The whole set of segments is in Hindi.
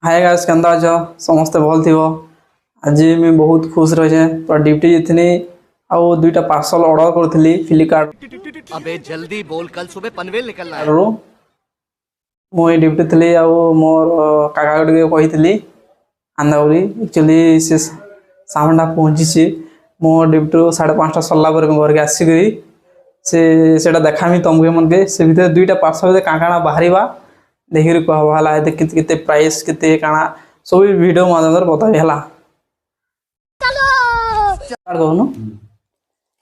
हाय गाइस केंदा अछ समस्ते भल थिबो। आज मैं बहुत खुश रहे पूरा ड्यूटी जितनी आउ दुईटा पार्सल ऑर्डर करथली फ्लिपकार्ट अबे जल्दी बोल, कल सुबह पनवेल निकलना है। रो मु ड्यूटी थली आउ मोर काका गुडी कहितली आंदा बोली एक्चुअली से सामानटा पहुंची मो ड्यूटी 5:30 सरला पर घर के आसिक से सेटा देखामी तुमके मन के से भीतर दुईटा पार्सल काकाना बाहरिबा देखिर कहला केते प्राइस केते काना सब वीडियो माध्यम बताबी हला स्टार्ट करूनु।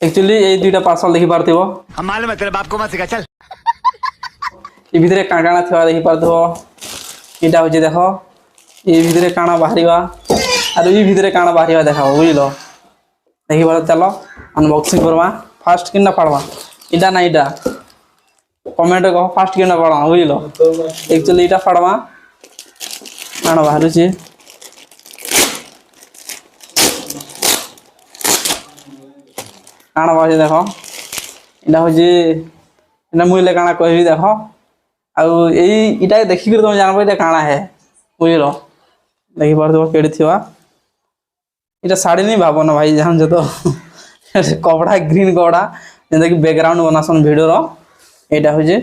एक्चुअली ये दुईटा पार्सल देखि पारथिबो हम मालूम है तेरे बाप को मत सिखा, चल। ये भीतर काना थवा देखि पारथिबो एटा होजे देखो ये भीतर काना बाहरिबा और ये भीतर काना बाहरिबा देखाबो बुझलो देखि पार चलो अनबॉक्सिंग करवा फास्ट किना पड़वा इटा ना इटा कमेंट कह फास्ट किना पड़वा बुझलो एक्चुअली इटा पड़वा काना बाहरु छी काना बाजे देखो इटा होजे इना मुइले काना कहबी देखो आउ एई इटा देखि कर तुम जानबो इटा काना है बुझलो देखि पारथबो केडी थिवा इटा साड़ी नहीं भाबो ना भाई जान जो तो कपड़ा ग्रीन कपड़ा जेंदा कि बैकग्राउंड बनासन वीडियो रो एटा होजे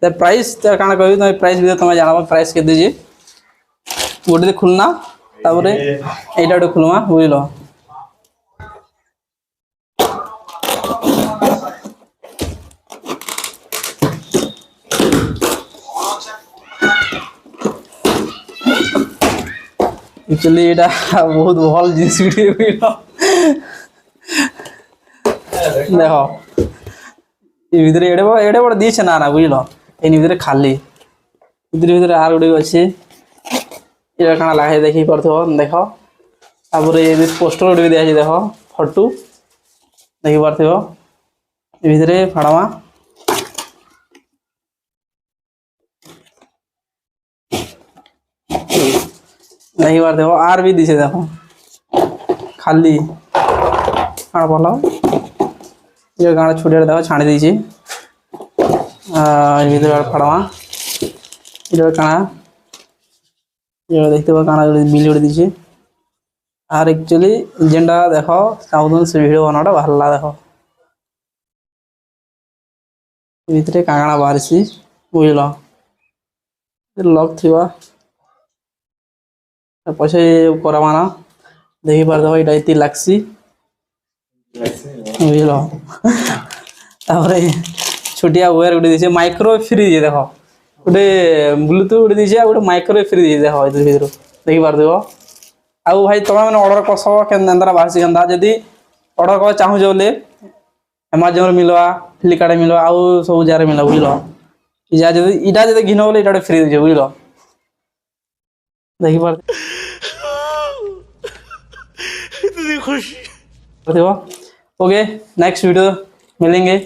त प्राइस त काना कहबी त प्राइस भी तुम जानबो प्राइस के दीजिए गोटे खुलना तापरे एटा गोटे खुलमा बुझलो एक्चुअली एटा बहुत भल जिनिस गुटे बुझलो देखो ये भीतर एडे बड़ दीछे ना ना बुझलो इन भीतर खाली इधर भीतर आर गुटे अच्छे ये काना लागे देखि परथो देखो तापरे ये पोस्टर गुटे दिया छै देखो फोटो देखि परथो ये भीतर फाड़वा नहीं बार देखो आर भी दिसे देखो खाली हाँ बोलो ये गाना छोटे देखो छाणी दीजिए इधर फड़वा इधर काना ये देखते हो काना बिल जोड़ दीजिए और एक्चुअली जेंडा देखो चाहूँ से वीडियो बनाटा भल्ला देखो भीतर काना बाहर सी बुझल लक थी पैसे करवाना देखी पारदब यहाँ ये लागसी बुझल छोटिया वेयर गोटे दीजिए माइक्रो फ्री देखो गोटे ब्लूटूथ गोटे दीजिए गोटे माइक्रो फ्री दीजिए देखो इधर भीतर देखी पारदब आउ भाई तुम मैंने ऑर्डर करसब के बाहर केन्दा जदि ऑर्डर कर चाहूँ बोले अमेजन मिलवा फ्लिपकार्ट मिलवा आउ सब जगह मिलवा बुझल इटा जब घिन बोले इटा फ्री दीजिए बुझल देखी पार खुशी ओके नेक्स्ट वीडियो मिलेंगे।